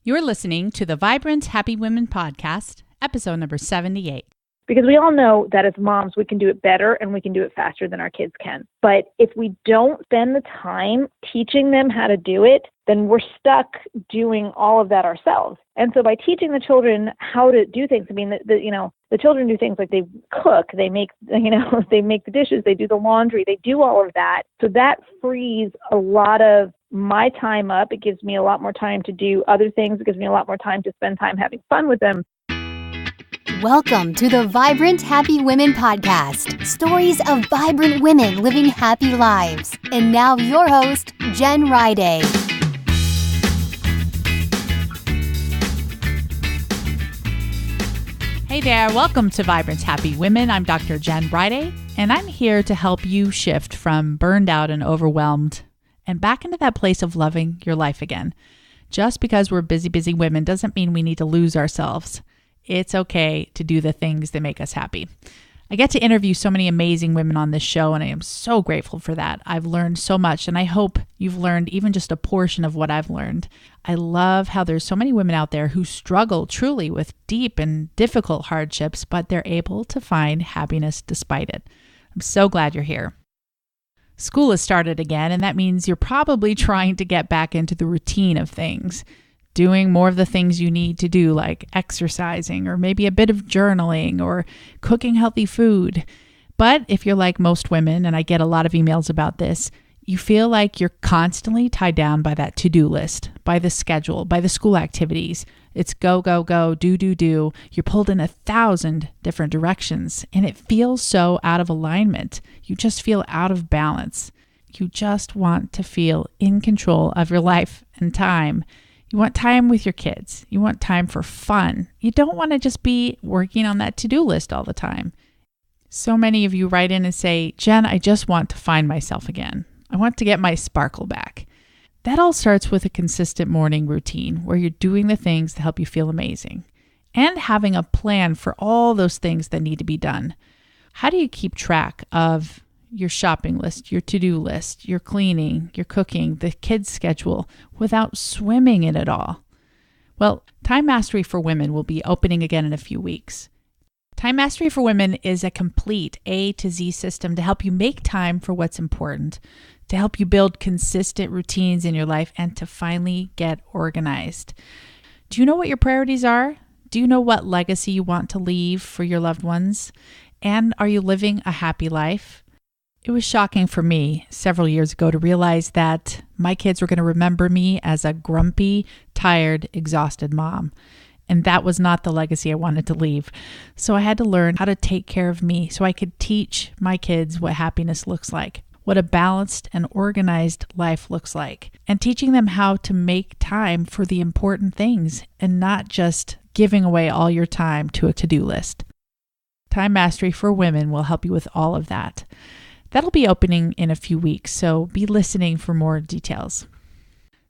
You're listening to the Vibrant Happy Women podcast, episode number 78. Because we all know that as moms, we can do it better and we can do it faster than our kids can. But if we don't spend the time teaching them how to do it, then we're stuck doing all of that ourselves. And so by teaching the children how to do things, I mean, the children do things like they cook, they make the dishes, they do the laundry, they do all of that. So that frees a lot of my time up. It gives me a lot more time to do other things. It gives me a lot more time to spend time having fun with them. Welcome to the Vibrant Happy Women podcast. Stories of vibrant women living happy lives. And now your host, Jen Riday. Hey there, welcome to Vibrant Happy Women. I'm Dr. Jen Riday, and I'm here to help you shift from burned out and overwhelmed and back into that place of loving your life again. Just because we're busy women doesn't mean we need to lose ourselves. It's okay to do the things that make us happy. I get to interview so many amazing women on this show, and I am so grateful for that. I've learned so much, and I hope you've learned even just a portion of what I've learned. I love how there's so many women out there who struggle truly with deep and difficult hardships, but they're able to find happiness despite it. I'm so glad you're here. School has started again, and that means you're probably trying to get back into the routine of things. Doing more of the things you need to do, like exercising or maybe a bit of journaling or cooking healthy food. But if you're like most women, and I get a lot of emails about this, you feel like you're constantly tied down by that to-do list, by the schedule, by the school activities. It's go, do. You're pulled in 1,000 different directions, and it feels so out of alignment. You just feel out of balance. You just want to feel in control of your life and time. You want time with your kids. You want time for fun. You don't want to just be working on that to-do list all the time. So many of you write in and say, Jen, I just want to find myself again. I want to get my sparkle back. That all starts with a consistent morning routine where you're doing the things that help you feel amazing and having a plan for all those things that need to be done. How do you keep track of your shopping list, your to-do list, your cleaning, your cooking, the kids' schedule without swimming in it all? Well, Time Mastery for Women will be opening again in a few weeks. Time Mastery for Women is a complete A to Z system to help you make time for what's important, to help you build consistent routines in your life, and to finally get organized. Do you know what your priorities are? Do you know what legacy you want to leave for your loved ones? And are you living a happy life? It was shocking for me several years ago to realize that my kids were going to remember me as a grumpy, tired, exhausted mom. And that was not the legacy I wanted to leave. So I had to learn how to take care of me so I could teach my kids what happiness looks like, what a balanced and organized life looks like, and teaching them how to make time for the important things and not just giving away all your time to a to-do list. Time Mastery for Women will help you with all of that. That'll be opening in a few weeks, so be listening for more details.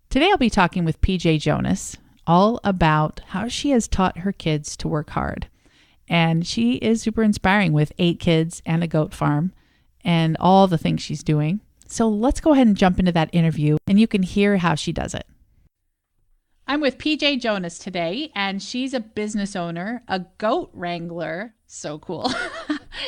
Today I'll be talking with PJ Jonas all about how she has taught her kids to work hard. And she is super inspiring with 8 kids and a goat farm and all the things she's doing. So let's go ahead and jump into that interview and you can hear how she does it. I'm with PJ Jonas today, and she's a business owner, a goat wrangler, so cool,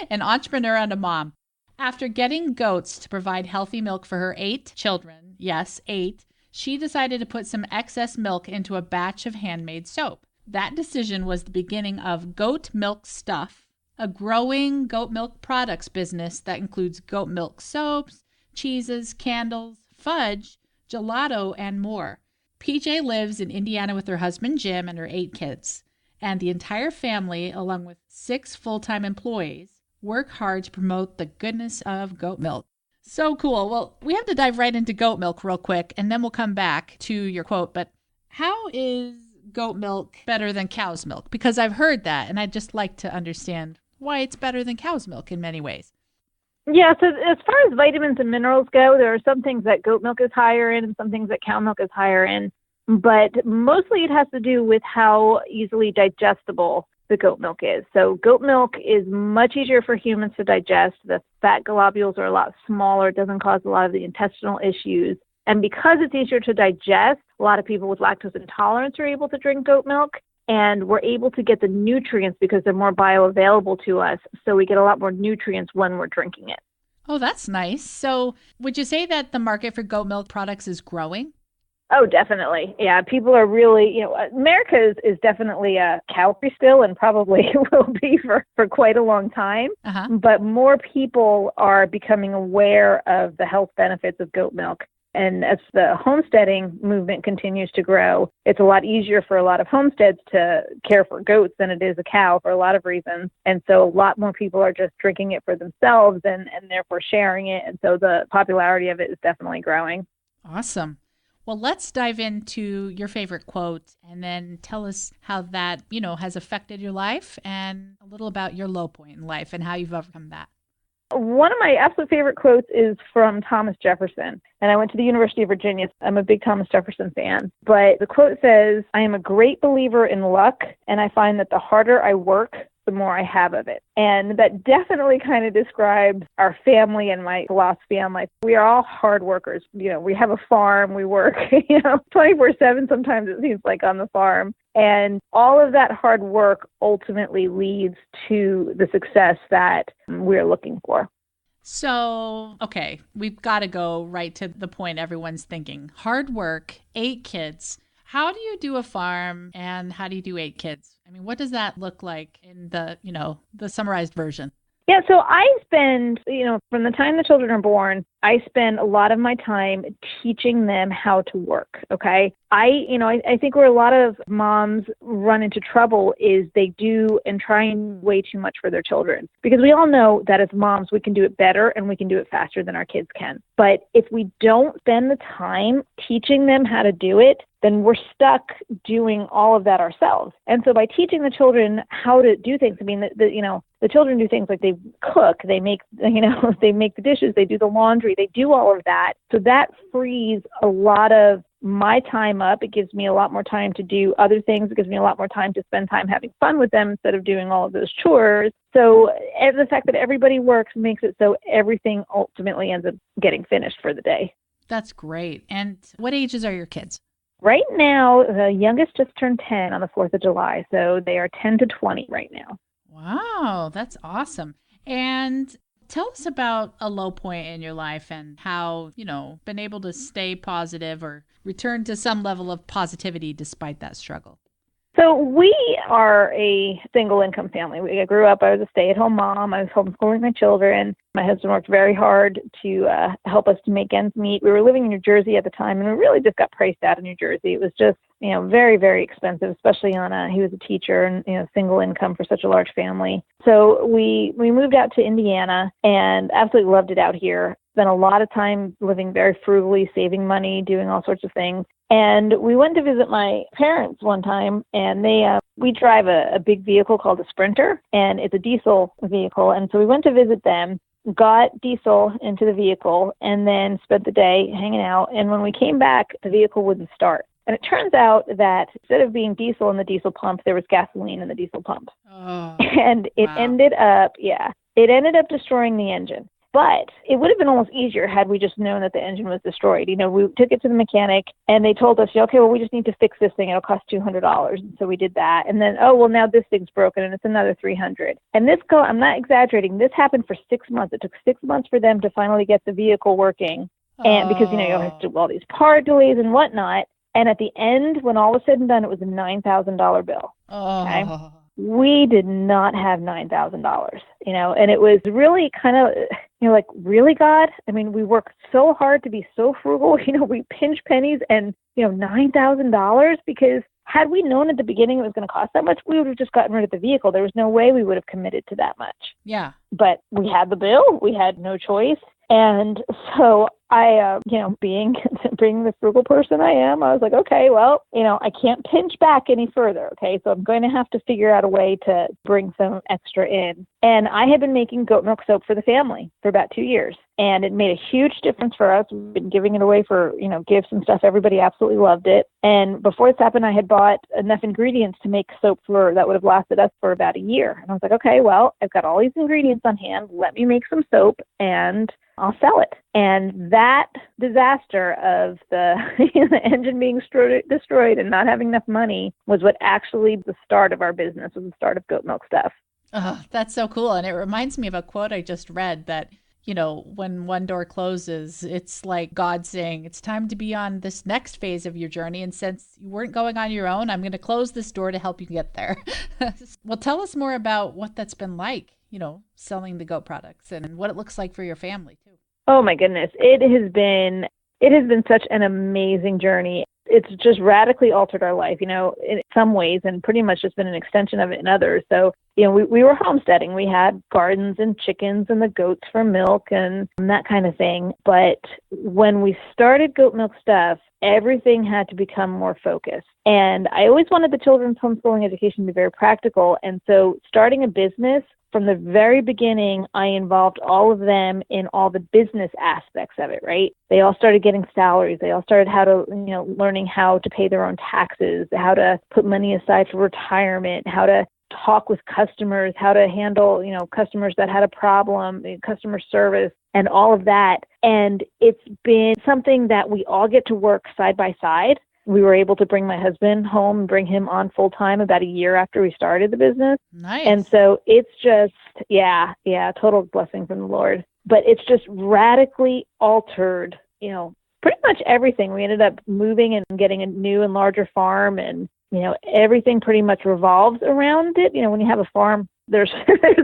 an entrepreneur and a mom. After getting goats to provide healthy milk for her 8 children, yes, 8, she decided to put some excess milk into a batch of handmade soap. That decision was the beginning of Goat Milk Stuff, a growing goat milk products business that includes goat milk soaps, cheeses, candles, fudge, gelato, and more. PJ lives in Indiana with her husband Jim and her 8 kids, and the entire family, along with 6 full-time employees, work hard to promote the goodness of goat milk. So cool. Well, we have to dive right into goat milk real quick, and then we'll come back to your quote. But how is goat milk better than cow's milk? Because I've heard that, and I'd just like to understand why it's better than cow's milk in many ways. Yeah, so as far as vitamins and minerals go, there are some things that goat milk is higher in and some things that cow milk is higher in. But mostly it has to do with how easily digestible the goat milk is. So goat milk is much easier for humans to digest. The fat globules are a lot smaller. It doesn't cause a lot of the intestinal issues. And because it's easier to digest, A lot of people with lactose intolerance are able to drink goat milk, and we're able to get the nutrients because they're more bioavailable to us. So we get a lot more nutrients when we're drinking it. Oh, that's nice. So would you say that the market for goat milk products is growing? Oh, definitely. Yeah, people are really, America is definitely a calorie still and probably will be for quite a long time. Uh-huh. But more people are becoming aware of the health benefits of goat milk. And as the homesteading movement continues to grow, it's a lot easier for a lot of homesteads to care for goats than it is a cow for a lot of reasons. And so a lot more people are just drinking it for themselves and therefore sharing it. And so the popularity of it is definitely growing. Awesome. Well, let's dive into your favorite quote and then tell us how that, has affected your life and a little about your low point in life and how you've overcome that. One of my absolute favorite quotes is from Thomas Jefferson, and I went to the University of Virginia. I'm a big Thomas Jefferson fan, but the quote says, "I am a great believer in luck, and I find that the harder I work, the more I have of it." And that definitely kind of describes our family and my philosophy on life. We are all hard workers. We have a farm, we work, 24/7 sometimes it seems like on the farm. And all of that hard work ultimately leads to the success that we're looking for. So, okay, we've got to go right to the point everyone's thinking. Hard work, 8 kids. How do you do a farm and how do you do 8 kids? I mean, what does that look like in the summarized version? Yeah, so I spend, from the time the children are born, I spend a lot of my time teaching them how to work, okay? I think where a lot of moms run into trouble is they do and trying way too much for their children. Because we all know that as moms, we can do it better and we can do it faster than our kids can. But if we don't spend the time teaching them how to do it, then we're stuck doing all of that ourselves. And so by teaching the children how to do things, the children do things like they cook, they make, they make the dishes, they do the laundry, they do all of that. So that frees a lot of my time up. It gives me a lot more time to do other things. It gives me a lot more time to spend time having fun with them instead of doing all of those chores. So the fact that everybody works makes it so everything ultimately ends up getting finished for the day. That's great. And what ages are your kids? Right now, the youngest just turned 10 on the 4th of July. So they are 10 to 20 right now. Wow, that's awesome. And tell us about a low point in your life and how, been able to stay positive or return to some level of positivity despite that struggle. So we are a single income family. I grew up, I was a stay-at-home mom. I was homeschooling my children. My husband worked very hard to help us to make ends meet. We were living in New Jersey at the time, and we really just got priced out of New Jersey. It was just, very, very expensive, especially he was a teacher and, single income for such a large family. So we moved out to Indiana and absolutely loved it out here. Spent a lot of time living very frugally, saving money, doing all sorts of things. And we went to visit my parents one time, and we drive a big vehicle called a Sprinter, and it's a diesel vehicle. And so we went to visit them, got diesel into the vehicle, and then spent the day hanging out. And when we came back, the vehicle wouldn't start. And it turns out that instead of being diesel in the diesel pump, there was gasoline in the diesel pump. Oh, and it ended up destroying the engine. But it would have been almost easier had we just known that the engine was destroyed. We took it to the mechanic and they told us, okay, well, we just need to fix this thing. It'll cost $200. And so we did that. And then, now this thing's broken and it's another $300. And I'm not exaggerating. This happened for 6 months. It took 6 months for them to finally get the vehicle working. And because, you have to do all these part delays and whatnot. And at the end, when all was said and done, it was a $9,000 bill. Okay? We did not have $9,000, and it was really kind of, really, God? I mean, we work so hard to be so frugal, we pinch pennies and, $9,000 because had we known at the beginning it was going to cost that much, we would have just gotten rid of the vehicle. There was no way we would have committed to that much. Yeah. But we had the bill. We had no choice. And so I, being the frugal person I am, I was like, okay, well, I can't pinch back any further. Okay. So I'm going to have to figure out a way to bring some extra in. And I had been making goat milk soap for the family for about 2 years. And it made a huge difference for us. We've been giving it away for, gifts and stuff. Everybody absolutely loved it. And before this happened, I had bought enough ingredients to make soap that would have lasted us for about a year. And I was like, okay, well, I've got all these ingredients on hand. Let me make some soap and I'll sell it. And that disaster of the, the engine being destroyed and not having enough money was what actually the start of our business, was the start of Goat Milk Stuff. Oh, that's so cool. And it reminds me of a quote I just read that, when one door closes, it's like God saying, it's time to be on this next phase of your journey. And since you weren't going on your own, I'm going to close this door to help you get there. Well, tell us more about what that's been like, selling the goat products and what it looks like for your family too. Oh my goodness. It has been such an amazing journey. It's just radically altered our life, in some ways, and pretty much just been an extension of it in others. So, we were homesteading. We had gardens and chickens and the goats for milk and that kind of thing. But when we started Goat Milk Stuff, everything had to become more focused. And I always wanted the children's homeschooling education to be very practical. And so starting a business, from the very beginning, I involved all of them in all the business aspects of it, right? They all started getting salaries. They all started learning how to pay their own taxes, how to put money aside for retirement, how to talk with customers, how to handle, customers that had a problem, customer service, and all of that. And it's been something that we all get to work side by side. We were able to bring my husband home and bring him on full time about a year after we started the business. Nice. And so it's just, total blessing from the Lord. But it's just radically altered, pretty much everything. We ended up moving and getting a new and larger farm, and, everything pretty much revolves around it. When you have a farm, there's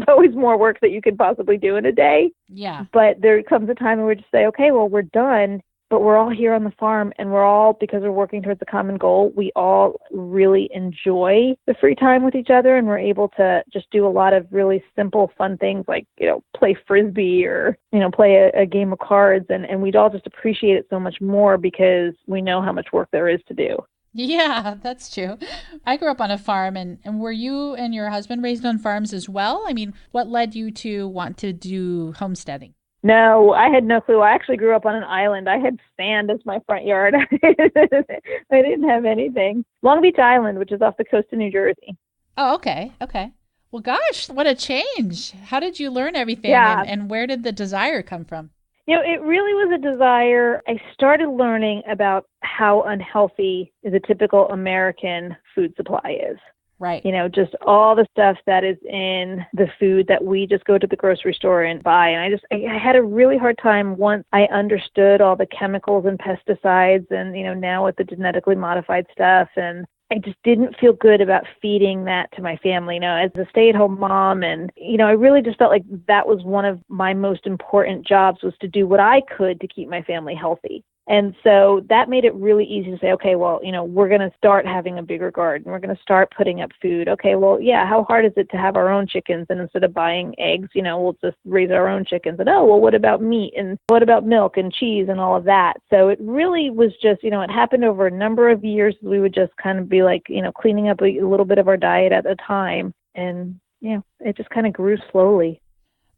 always more work that you could possibly do in a day. Yeah. But there comes a time where we just say, okay, well, we're done. But we're all here on the farm, and we're all, because we're working towards a common goal, we all really enjoy the free time with each other, and we're able to just do a lot of really simple, fun things like, play Frisbee or, play a game of cards, and we'd all just appreciate it so much more because we know how much work there is to do. Yeah, that's true. I grew up on a farm, and were you and your husband raised on farms as well? I mean, what led you to want to do homesteading? No, I had no clue. I actually grew up on an island. I had sand as my front yard. I didn't have anything. Long Beach Island, which is off the coast of New Jersey. Oh, okay. Okay. Well, gosh, what a change. How did you learn everything? Yeah. And where did the desire come from? It really was a desire. I started learning about how unhealthy the typical American food supply is. Right. Just all the stuff that is in the food that we just go to the grocery store and buy. And I had a really hard time once I understood all the chemicals and pesticides and, now with the genetically modified stuff. And I just didn't feel good about feeding that to my family, as a stay-at-home mom. And, I really just felt like that was one of my most important jobs, was to do what I could to keep my family healthy. And so that made it really easy to say, okay, well, we're going to start having a bigger garden. We're going to start putting up food. Okay, well, yeah, how hard is it to have our own chickens? And instead of buying eggs, we'll just raise our own chickens. And, what about meat? And what about milk and cheese and all of that? So it really was just, it happened over a number of years. We would just kind of be like, cleaning up a little bit of our diet at a time. And, it just kind of grew slowly.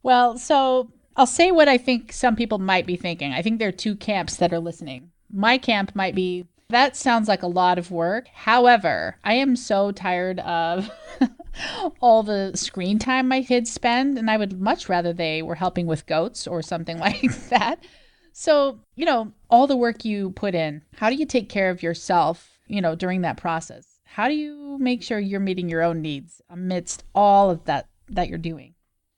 Well, so I'll say what I think some people might be thinking. I think there are two camps that are listening. My camp might be, that sounds like a lot of work. However, I am so tired of all the screen time my kids spend, and I would much rather they were helping with goats or something like that. So, all the work you put in, how do you take care of yourself, during that process? How do you make sure you're meeting your own needs amidst all of that you're doing?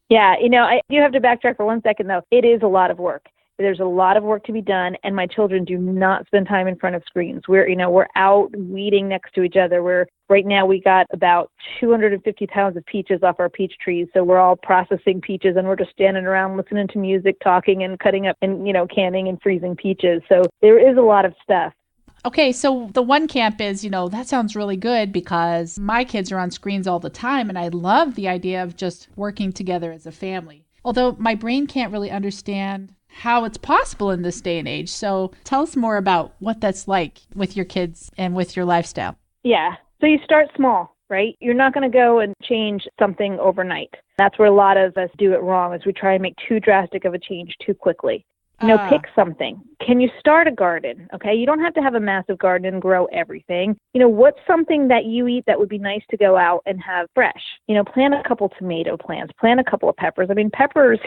Yeah, I do have to backtrack for 1 second, though. It is a lot of work. There's a lot of work to be done, and my children do not spend time in front of screens. We're out weeding next to each other. Right now we got about 250 pounds of peaches off our peach trees, so we're all processing peaches, and we're just standing around listening to music, talking, and cutting up and, canning and freezing peaches. So there is a lot of stuff. Okay, so the one camp is, that sounds really good because my kids are on screens all the time, and I love the idea of just working together as a family. Although my brain can't really understand how it's possible in this day and age. So tell us more about what that's like with your kids and with your lifestyle. Yeah, so you start small, right? You're not going to go and change something overnight. That's where a lot of us do it wrong, is we try and make too drastic of a change too quickly. Pick something. Can you start a garden? Okay. You don't have to have a massive garden and grow everything. What's something that you eat that would be nice to go out and have fresh? Plant a couple tomato plants, plant a couple of peppers. I mean, peppers,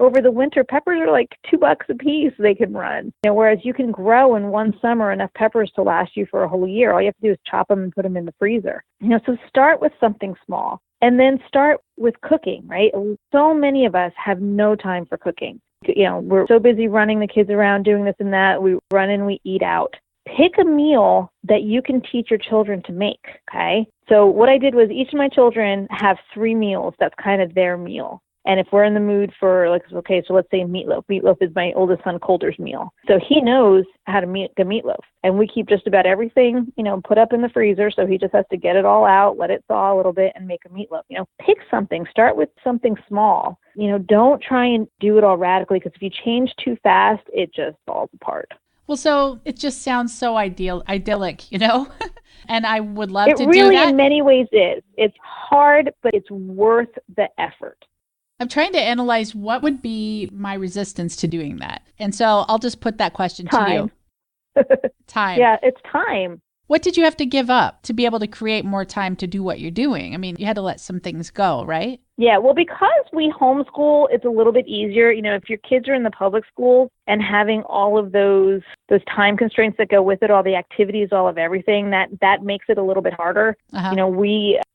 over the winter, peppers are like $2 a piece they can run. Whereas you can grow in one summer enough peppers to last you for a whole year. All you have to do is chop them and put them in the freezer. So start with something small and then start with cooking, right? So many of us have no time for cooking. We're so busy running the kids around, doing this and that. We run and we eat out. Pick a meal that you can teach your children to make, okay? So what I did was each of my children have 3 meals. That's kind of their meal. And if we're in the mood for, so let's say meatloaf. Meatloaf is my oldest son Coulter's meal. So he knows how to make a meatloaf. And we keep just about everything, put up in the freezer. So he just has to get it all out, let it thaw a little bit, and make a meatloaf. Pick something. Start with something small. Don't try and do it all radically, because if you change too fast, it just falls apart. Well, so it just sounds so idyllic, and I would love to do that. It really, in many ways, is. It's hard, but it's worth the effort. I'm trying to analyze what would be my resistance to doing that. And so I'll just put that question to you. Time. Yeah, it's time. What did you have to give up to be able to create more time to do what you're doing? I mean, you had to let some things go, right? Yeah, well, because we homeschool, it's a little bit easier. If your kids are in the public schools and having all of those time constraints that go with it, all the activities, all of everything, that makes it a little bit harder. Uh-huh.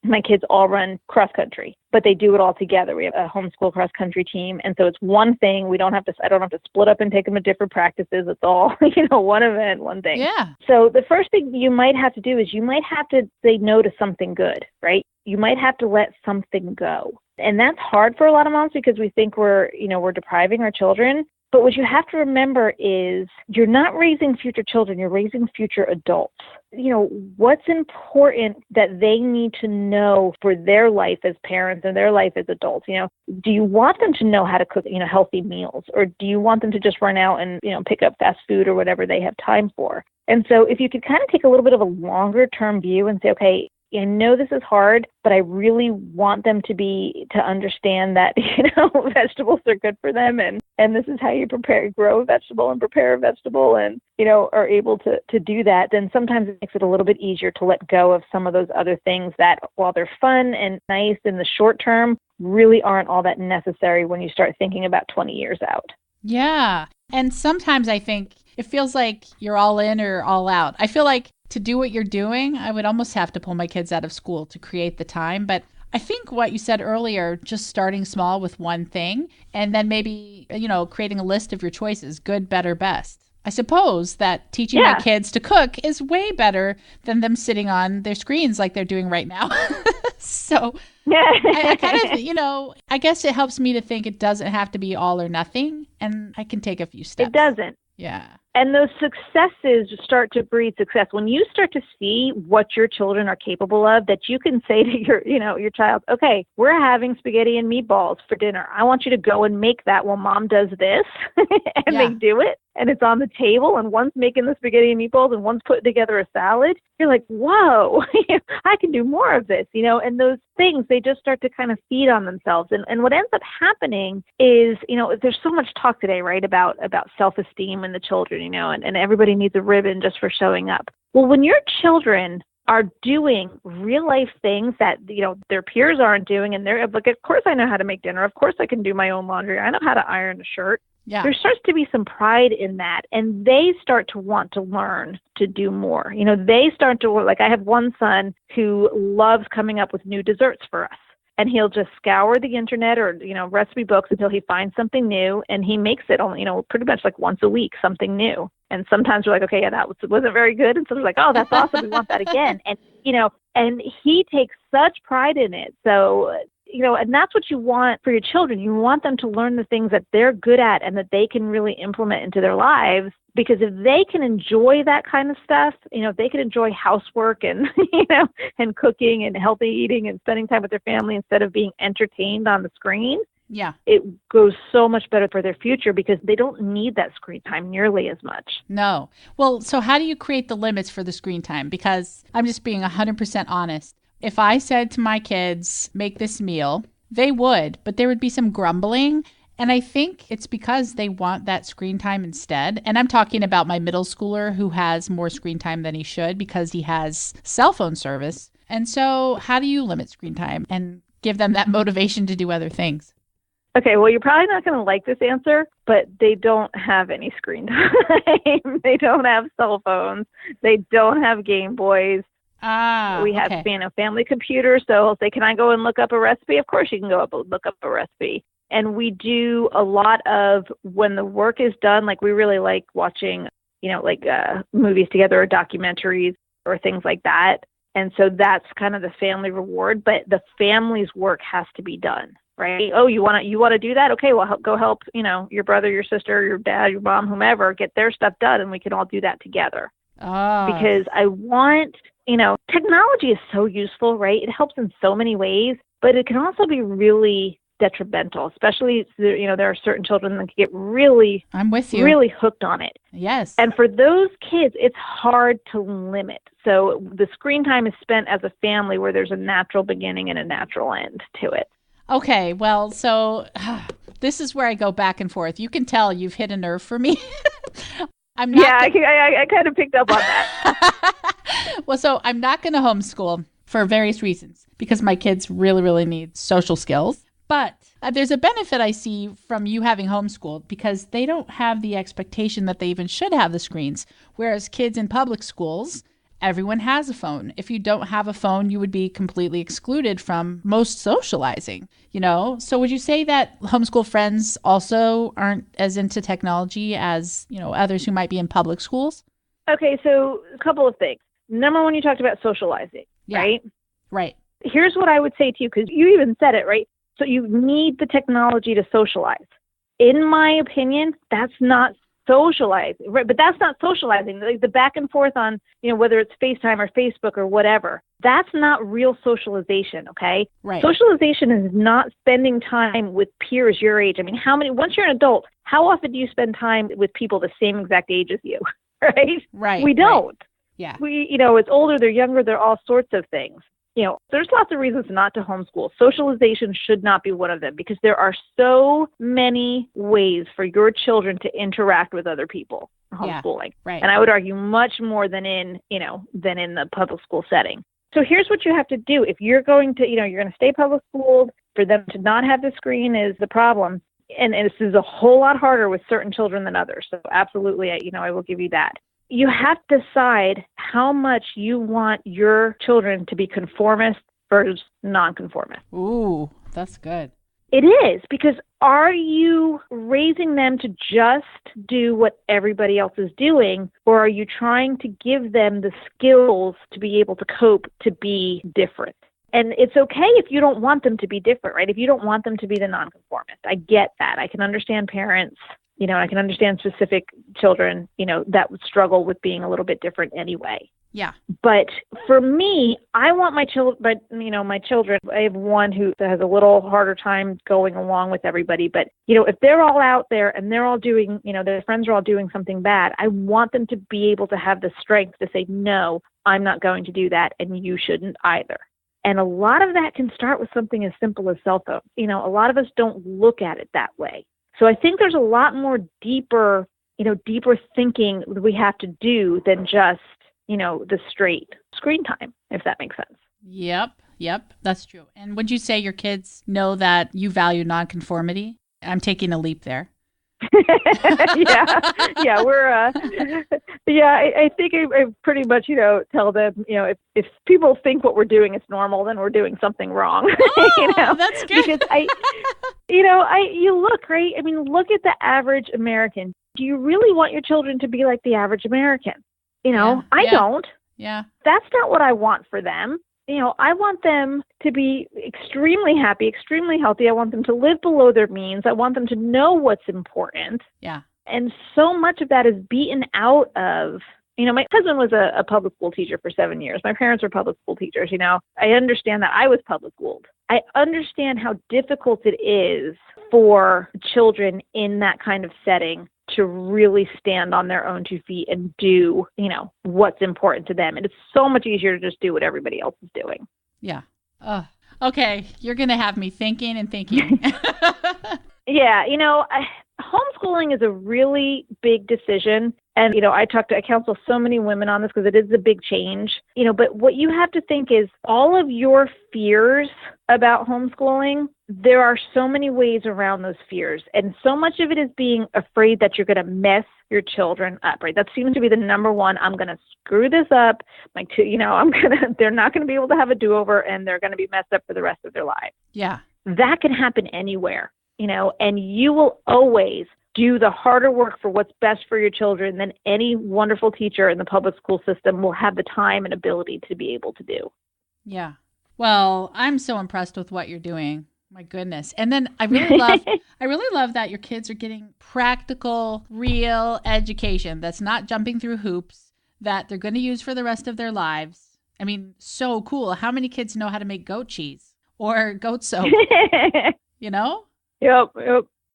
My kids all run cross country, but they do it all together. We have a homeschool cross country team, and so it's one thing. I don't have to split up and take them to different practices. It's all one event, one thing. Yeah. So the first thing you might have to do is you might have to say no to something good, right? You might have to let something go. And that's hard for a lot of moms because we think we're depriving our children. But what you have to remember is you're not raising future children, you're raising future adults. What's important that they need to know for their life as parents and their life as adults? Do you want them to know how to cook, healthy meals? Or do you want them to just run out and, pick up fast food or whatever they have time for? And so if you could kind of take a little bit of a longer term view and say, okay, I know this is hard, but I really want them to understand that, vegetables are good for them. And this is how you grow a vegetable and prepare a vegetable and, are able to do that. Then sometimes it makes it a little bit easier to let go of some of those other things that, while they're fun and nice in the short term, really aren't all that necessary when you start thinking about 20 years out. Yeah. And sometimes I think it feels like you're all in or all out. I feel like to do what you're doing, I would almost have to pull my kids out of school to create the time. But I think what you said earlier, just starting small with one thing and then maybe, creating a list of your choices, good, better, best. I suppose that teaching my kids to cook is way better than them sitting on their screens like they're doing right now. So I kind of, I guess it helps me to think it doesn't have to be all or nothing, and I can take a few steps. It doesn't. Yeah. And those successes start to breed success. When you start to see what your children are capable of, that you can say to your child, okay, we're having spaghetti and meatballs for dinner. I want you to go and make that while mom does this. And they do it. And it's on the table, and one's making the spaghetti and meatballs, and one's putting together a salad. You're like, whoa, I can do more of this, and those things, they just start to kind of feed on themselves. And what ends up happening is, there's so much talk today, right, about self-esteem in the children, and everybody needs a ribbon just for showing up. Well, when your children are doing real life things that, their peers aren't doing, and they're like, of course I know how to make dinner. Of course I can do my own laundry. I know how to iron a shirt. Yeah. There starts to be some pride in that, and they start to want to learn to do more. They start to, like, I have one son who loves coming up with new desserts for us, and he'll just scour the internet or, recipe books until he finds something new, and he makes it only, pretty much like once a week, something new. And sometimes we're like, okay, yeah, that wasn't very good. And so we're like, oh, that's awesome. We want that again. And, and he takes such pride in it. So, and that's what you want for your children. You want them to learn the things that they're good at and that they can really implement into their lives. Because if they can enjoy that kind of stuff, if they can enjoy housework and, and cooking and healthy eating and spending time with their family instead of being entertained on the screen, it goes so much better for their future because they don't need that screen time nearly as much. No. Well, so how do you create the limits for the screen time? Because I'm just being 100% honest. If I said to my kids, make this meal, they would, but there would be some grumbling. And I think it's because they want that screen time instead. And I'm talking about my middle schooler who has more screen time than he should because he has cell phone service. And so how do you limit screen time and give them that motivation to do other things? Okay, well, you're probably not going to like this answer, but they don't have any screen time. They don't have cell phones. They don't have Game Boys. We have family computers, so I'll say, can I go and look up a recipe? Of course you can go up and look up a recipe. And we do a lot of, when the work is done, like we really like watching, movies together or documentaries or things like that. And so that's kind of the family reward, but the family's work has to be done, right? Oh, you want to do that? Okay, well, go help, your brother, your sister, your dad, your mom, whomever, get their stuff done, and we can all do that together. Because I want, technology is so useful, right? It helps in so many ways, but it can also be really detrimental, especially, there are certain children that can get really, I'm with you, really hooked on it. Yes. And for those kids, it's hard to limit. So the screen time is spent as a family where there's a natural beginning and a natural end to it. Okay, well, so this is where I go back and forth. You can tell you've hit a nerve for me. I'm not. Yeah, I kind of picked up on that. Well, so I'm not going to homeschool for various reasons because my kids really, really need social skills. But there's a benefit I see from you having homeschooled because they don't have the expectation that they even should have the screens. Whereas kids in public schools, everyone has a phone. If you don't have a phone, you would be completely excluded from most socializing, So would you say that homeschool friends also aren't as into technology as, others who might be in public schools? Okay, so a couple of things. Number one, you talked about socializing, right? Right. Here's what I would say to you, because you even said it, right? So you need the technology to socialize. In my opinion, that's not socializing, right? But that's not socializing. The back and forth on, whether it's FaceTime or Facebook or whatever, that's not real socialization, okay? Right. Socialization is not spending time with peers your age. I mean, once you're an adult, how often do you spend time with people the same exact age as you, right? Right. We don't. Right. Yeah. It's older, they're younger, they're all sorts of things. There's lots of reasons not to homeschool. Socialization should not be one of them because there are so many ways for your children to interact with other people homeschooling. Yeah, right. And I would argue much more than in the public school setting. So here's what you have to do. If you're going to, you're going to stay public schooled, for them to not have the screen is the problem. And this is a whole lot harder with certain children than others. So absolutely, I will give you that. You have to decide how much you want your children to be conformist versus nonconformist. Ooh, that's good. It is, because are you raising them to just do what everybody else is doing, or are you trying to give them the skills to be able to cope, to be different? And it's okay if you don't want them to be different, right? If you don't want them to be the nonconformist. I get that. I can understand parents. I can understand specific children, that would struggle with being a little bit different anyway. Yeah. But for me, I want my children, my children, I have one who has a little harder time going along with everybody. But, if they're all out there and they're all doing, their friends are all doing something bad, I want them to be able to have the strength to say, no, I'm not going to do that. And you shouldn't either. And a lot of that can start with something as simple as cell phones. A lot of us don't look at it that way. So I think there's a lot more deeper thinking we have to do than just, the straight screen time, if that makes sense. Yep, that's true. And would you say your kids know that you value nonconformity? I'm taking a leap there. I think I pretty much, tell them, if people think what we're doing is normal, then we're doing something wrong. Oh, that's good. Because you look, right? I mean, look at the average American. Do you really want your children to be like the average American? I don't. Yeah. That's not what I want for them. I want them to be extremely happy, extremely healthy. I want them to live below their means. I want them to know what's important. Yeah. And so much of that is beaten out of, my husband was a public school teacher for 7 years. My parents were public school teachers. I understand that I was public schooled. I understand how difficult it is for children in that kind of setting to really stand on their own 2 feet and do, what's important to them. And it's so much easier to just do what everybody else is doing. Yeah. Okay. You're going to have me thinking and thinking. Yeah, homeschooling is a really big decision. And, I counsel so many women on this because it is a big change, but what you have to think is all of your fears about homeschooling, there are so many ways around those fears. And so much of it is being afraid that you're going to mess your children up, right? That seems to be the number one. I'm going to screw this up. They're not going to be able to have a do-over and they're going to be messed up for the rest of their lives. Yeah. That can happen anywhere, and you will always do the harder work for what's best for your children than any wonderful teacher in the public school system will have the time and ability to be able to do. Yeah. Well, I'm so impressed with what you're doing. My goodness. And then I really love that your kids are getting practical, real education that's not jumping through hoops that they're going to use for the rest of their lives. I mean, so cool. How many kids know how to make goat cheese or goat soap? Yep.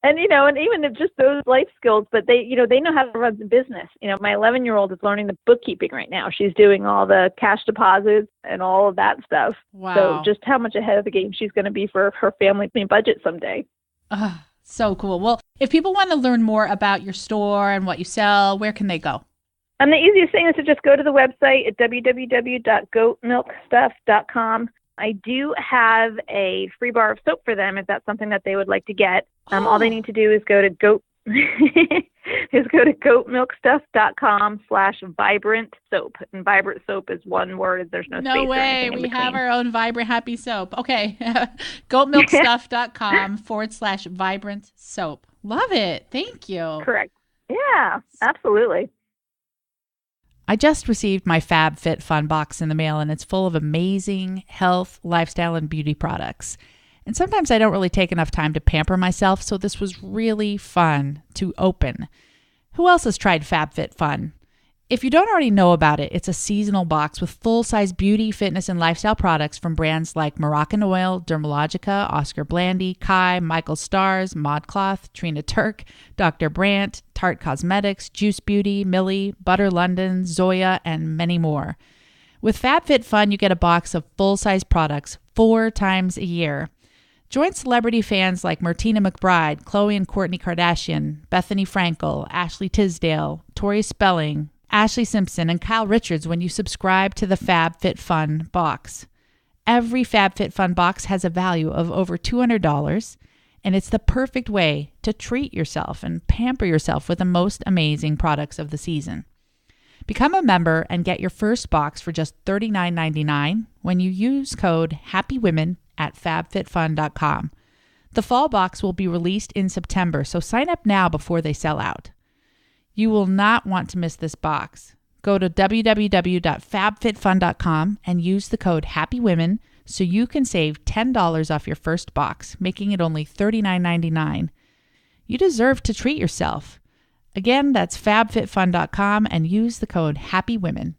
And, and even if just those life skills, but they know how to run the business. My 11-year-old is learning the bookkeeping right now. She's doing all the cash deposits and all of that stuff. Wow. So just how much ahead of the game she's going to be for her family budget someday. So cool. Well, if people want to learn more about your store and what you sell, where can they go? And the easiest thing is to just go to the website at www.goatmilkstuff.com. I do have a free bar of soap for them if that's something that they would like to get. All they need to do is go to goatmilkstuff.com/vibrant soap. And vibrant soap is one word. There's no space. No way. We have our own vibrant happy soap. Okay. goatmilkstuff.com/vibrant soap. Love it. Thank you. Correct. Yeah, absolutely. I just received my FabFitFun box in the mail, and it's full of amazing health, lifestyle, and beauty products. And sometimes I don't really take enough time to pamper myself, so this was really fun to open. Who else has tried FabFitFun? If you don't already know about it, it's a seasonal box with full-size beauty, fitness, and lifestyle products from brands like Moroccan Dermalogica, Oscar Blandy, Kai, Michael Stars, ModCloth, Trina Turk, Dr. Brandt, Tarte Cosmetics, Juice Beauty, Millie, Butter London, Zoya, and many more. With FabFitFun, you get a box of full-size products 4 times a year. Join celebrity fans like Martina McBride, Khloe and Kourtney Kardashian, Bethany Frankel, Ashley Tisdale, Tori Spelling, Ashley Simpson, and Kyle Richards when you subscribe to the FabFitFun box. Every FabFitFun box has a value of over $200, and it's the perfect way to treat yourself and pamper yourself with the most amazing products of the season. Become a member and get your first box for just $39.99 when you use code HAPPYWOMEN at fabfitfun.com. The fall box will be released in September, so sign up now before they sell out. You will not want to miss this box. Go to www.fabfitfun.com and use the code HAPPYWOMEN so you can save $10 off your first box, making it only $39.99. You deserve to treat yourself. Again, that's fabfitfun.com and use the code HAPPYWOMEN.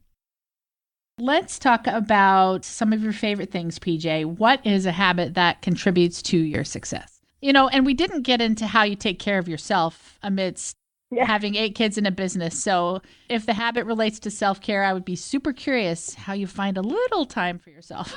Let's talk about some of your favorite things, PJ. What is a habit that contributes to your success? And we didn't get into how you take care of yourself amidst having 8 kids in a business. So if the habit relates to self-care, I would be super curious how you find a little time for yourself.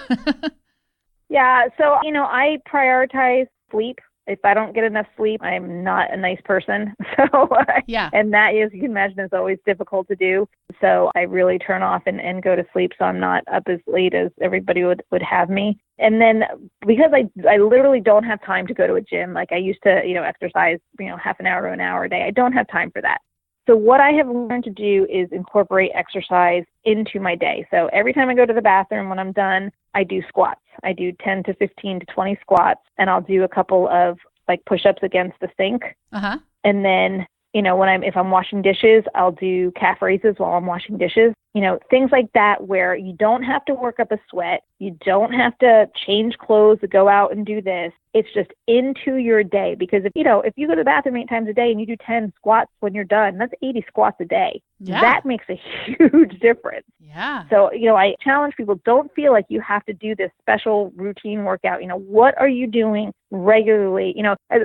Yeah. So, I prioritize sleep. If I don't get enough sleep, I'm not a nice person. So, and that is, you can imagine, is always difficult to do. So I really turn off and go to sleep so I'm not up as late as everybody would have me. And then because I literally don't have time to go to a gym, like I used to, exercise, half an hour to an hour a day. I don't have time for that. So what I have learned to do is incorporate exercise into my day. So every time I go to the bathroom, when I'm done, I do squats. I do 10 to 15 to 20 squats, and I'll do a couple of push-ups against the sink. And then, if I'm washing dishes, I'll do calf raises while I'm washing dishes. Things like that where you don't have to work up a sweat. You don't have to change clothes to go out and do this. It's just into your day. Because if you go to the bathroom 8 times a day and you do 10 squats when you're done, that's 80 squats a day. Yeah. That makes a huge difference. Yeah. So, I challenge people, don't feel like you have to do this special routine workout. What are you doing regularly?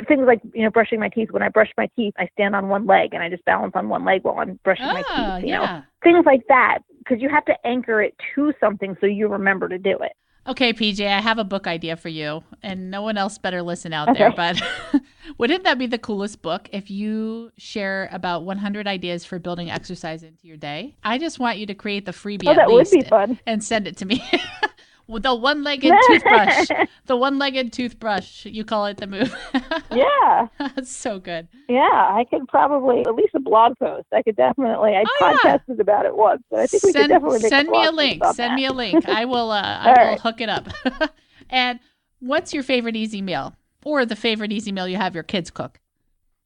Things like, brushing my teeth. When I brush my teeth, I stand on one leg and I just balance on one leg while I'm brushing my teeth. Things like that, because you have to anchor it to something so you remember to do it. Okay, PJ, I have a book idea for you, and no one else better listen out there, but wouldn't that be the coolest book if you share about 100 ideas for building exercise into your day? I just want you to create the freebie at that least would be fun. and send it to me. With the one-legged toothbrush. The one-legged toothbrush. You call it the move. Yeah. That's so good. Yeah, I could probably, at least a blog post. I podcasted about it once, so I think we could definitely make send a blog me a post link. about Send that. me a link. I will hook it up. And what's your favorite easy meal? Or the favorite easy meal you have your kids cook?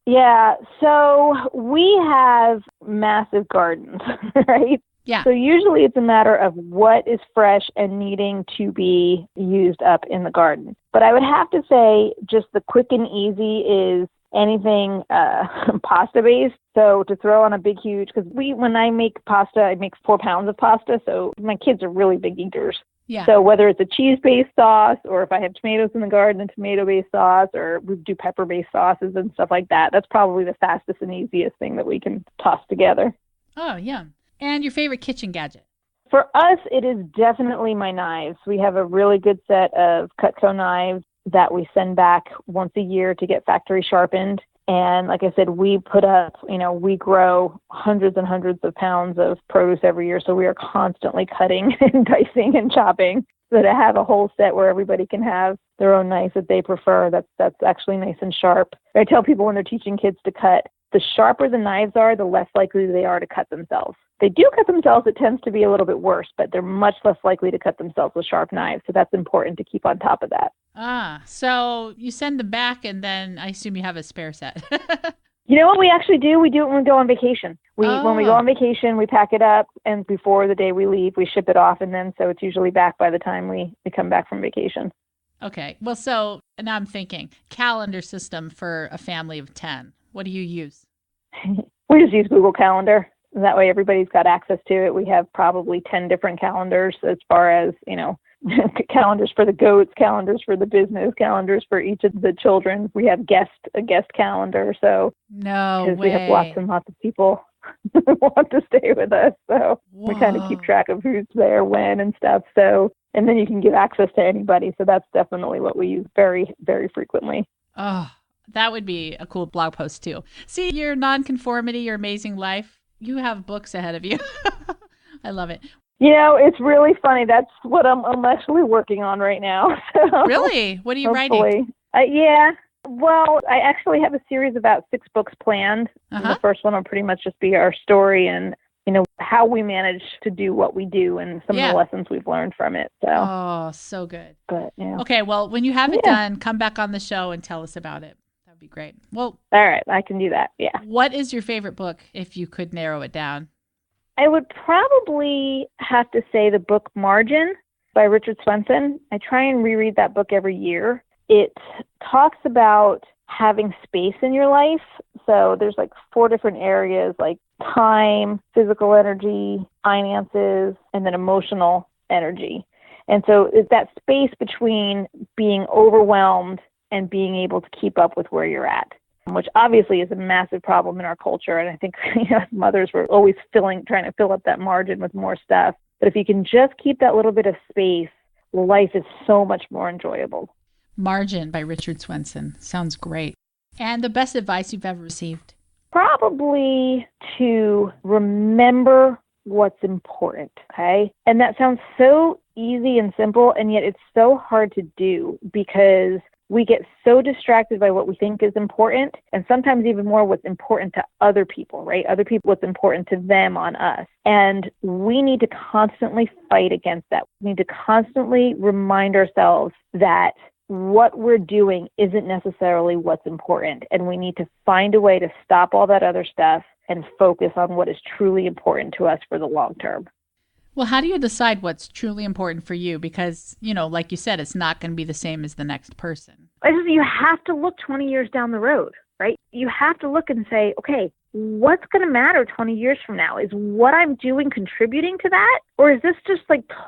Yeah, so we have massive gardens, right? Yeah. So usually it's a matter of what is fresh and needing to be used up in the garden. But I would have to say just the quick and easy is anything pasta based. So to throw on a big, huge, because when I make pasta, I make 4 pounds of pasta. So my kids are really big eaters. Yeah. So whether it's a cheese-based sauce or if I have tomatoes in the garden, a tomato-based sauce, or we do pepper-based sauces and stuff like that, that's probably the fastest and easiest thing that we can toss together. Oh, yeah. And your favorite kitchen gadget? For us, it is definitely my knives. We have a really good set of Cutco knives that we send back once a year to get factory sharpened. And like I said, we we grow hundreds and hundreds of pounds of produce every year. So we are constantly cutting and dicing and chopping. So to have a whole set where everybody can have their own knife that they prefer, that's actually nice and sharp. I tell people when they're teaching kids to cut, the sharper the knives are, the less likely they are to cut themselves. They do cut themselves, it tends to be a little bit worse, but they're much less likely to cut themselves with sharp knives. So that's important to keep on top of that. So you send them back and then I assume you have a spare set. You know what we actually do? We do it when we go on vacation. When we go on vacation, we pack it up, and before the day we leave, we ship it off, and then so it's usually back by the time we come back from vacation. Okay. Well, so now I'm thinking calendar system for a family of 10. What do you use? We just use Google Calendar. That way everybody's got access to it. We have probably 10 different calendars as far as, calendars for the goats, calendars for the business, calendars for each of the children. We have a guest calendar. So no way. We have lots and lots of people who want to stay with us. So we kind of keep track of who's there, when and stuff. So, and then you can give access to anybody. So that's definitely what we use very, very frequently. Oh, that would be a cool blog post too. See, your Nonconformity, your amazing life. You have books ahead of you. I love it. It's really funny. That's what I'm actually working on right now. So really? What are you writing? Yeah. Well, I actually have a series of about 6 books planned. The first one will pretty much just be our story and, how we manage to do what we do and some of the lessons we've learned from it. So. Oh, so good. But, yeah. Okay, well, when you have it done, come back on the show and tell us about it. That would be great. Well, all right, I can do that. Yeah. What is your favorite book if you could narrow it down? I would probably have to say the book Margin by Richard Swenson. I try and reread that book every year. It talks about having space in your life. So there's 4 different areas like time, physical energy, finances, and then emotional energy. And so it's that space between being overwhelmed and being able to keep up with where you're at, which obviously is a massive problem in our culture. And I think mothers were always trying to fill up that margin with more stuff. But if you can just keep that little bit of space, life is so much more enjoyable. Margin by Richard Swenson. Sounds great. And the best advice you've ever received? Probably to remember what's important, okay? And that sounds so easy and simple, and yet it's so hard to do because we get so distracted by what we think is important, and sometimes even more what's important to other people, right? Other people, what's important to them on us. And we need to constantly fight against that. We need to constantly remind ourselves that what we're doing isn't necessarily what's important. And we need to find a way to stop all that other stuff and focus on what is truly important to us for the long term. Well, how do you decide what's truly important for you? Because, like you said, it's not going to be the same as the next person. You have to look 20 years down the road, right? You have to look and say, okay, what's going to matter 20 years from now? Is what I'm doing contributing to that? Or is this just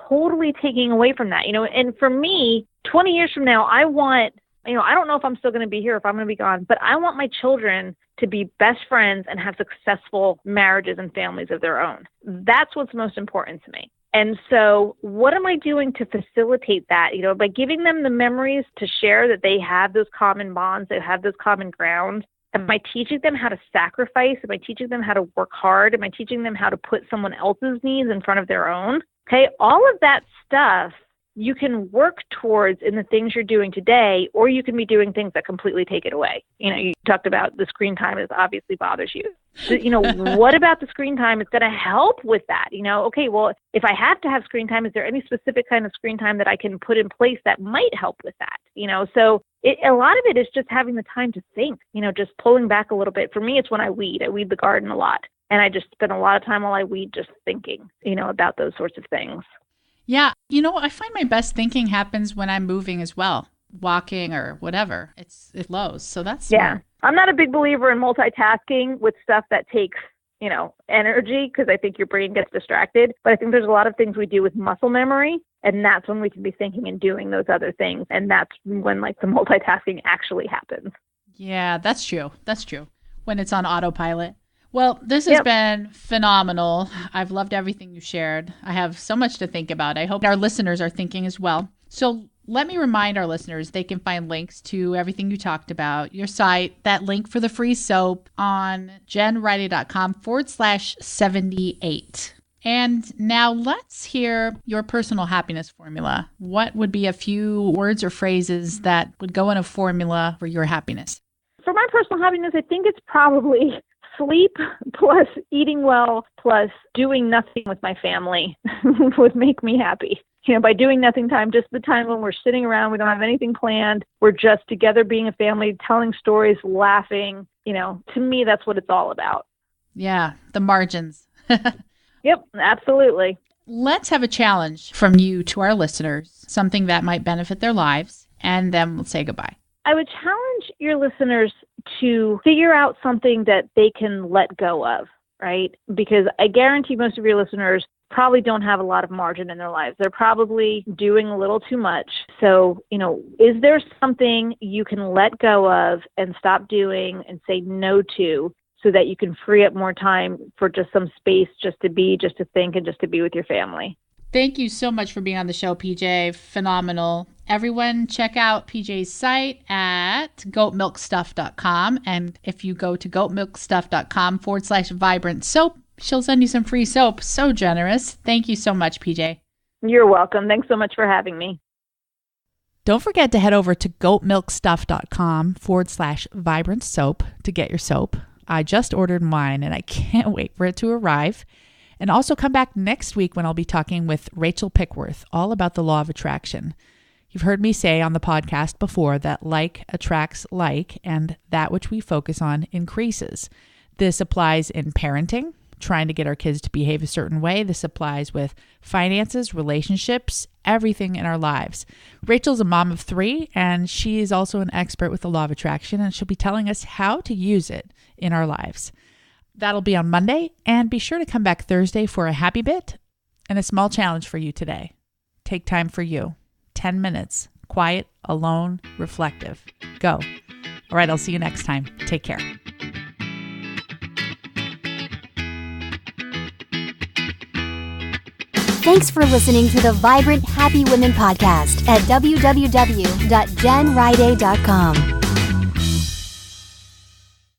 totally taking away from that? And for me, 20 years from now, I want, I don't know if I'm still going to be here, if I'm going to be gone, but I want my children to be best friends and have successful marriages and families of their own. That's what's most important to me. And so what am I doing to facilitate that? By giving them the memories to share, that they have those common bonds, they have those common grounds. Am I teaching them how to sacrifice? Am I teaching them how to work hard? Am I teaching them how to put someone else's needs in front of their own? Okay, all of that stuff you can work towards in the things you're doing today, or you can be doing things that completely take it away. You talked about the screen time is obviously bothers you. So, what about the screen time is going to help with that? Okay, well, if I have to have screen time, is there any specific kind of screen time that I can put in place that might help with that? So a lot of it is just having the time to think, just pulling back a little bit. For me, it's when I weed the garden a lot. And I just spend a lot of time while I weed just thinking, about those sorts of things. Yeah. I find my best thinking happens when I'm moving as well, walking or whatever. It flows. So that's smart. Yeah. I'm not a big believer in multitasking with stuff that takes, energy, because I think your brain gets distracted. But I think there's a lot of things we do with muscle memory, and that's when we can be thinking and doing those other things. And that's when the multitasking actually happens. Yeah, that's true. That's true. When it's on autopilot. Well, this has been phenomenal. I've loved everything you shared. I have so much to think about. I hope our listeners are thinking as well. So let me remind our listeners they can find links to everything you talked about, your site, that link for the free soap on jenriday.com/78. And now let's hear your personal happiness formula. What would be a few words or phrases that would go in a formula for your happiness? For my personal happiness, I think it's probably sleep plus eating well plus doing nothing with my family would make me happy. By doing nothing time, just the time when we're sitting around, we don't have anything planned. We're just together being a family, telling stories, laughing. To me, that's what it's all about. Yeah, the margins. Yep, absolutely. Let's have a challenge from you to our listeners, something that might benefit their lives, and then we'll say goodbye. I would challenge your listeners to figure out something that they can let go of, right? Because I guarantee most of your listeners probably don't have a lot of margin in their lives. They're probably doing a little too much. So, is there something you can let go of and stop doing and say no to, so that you can free up more time for just some space, just to be, just to think, and just to be with your family? Thank you so much for being on the show, PJ. Phenomenal. Everyone, check out PJ's site at goatmilkstuff.com. And if you go to goatmilkstuff.com/vibrant soap, she'll send you some free soap. So generous. Thank you so much, PJ. You're welcome. Thanks so much for having me. Don't forget to head over to goatmilkstuff.com/vibrant soap to get your soap. I just ordered mine and I can't wait for it to arrive. And also come back next week when I'll be talking with Rachel Pickworth all about the law of attraction. You've heard me say on the podcast before that like attracts like, and that which we focus on increases. This applies in parenting, trying to get our kids to behave a certain way. This applies with finances, relationships, everything in our lives. Rachel's a mom of 3, and she is also an expert with the law of attraction, and she'll be telling us how to use it in our lives. That'll be on Monday, and be sure to come back Thursday for a happy bit and a small challenge for you today. Take time for you. 10 minutes. Quiet, alone, reflective. Go. All right, I'll see you next time. Take care. Thanks for listening to the Vibrant Happy Women podcast at www.jenriday.com.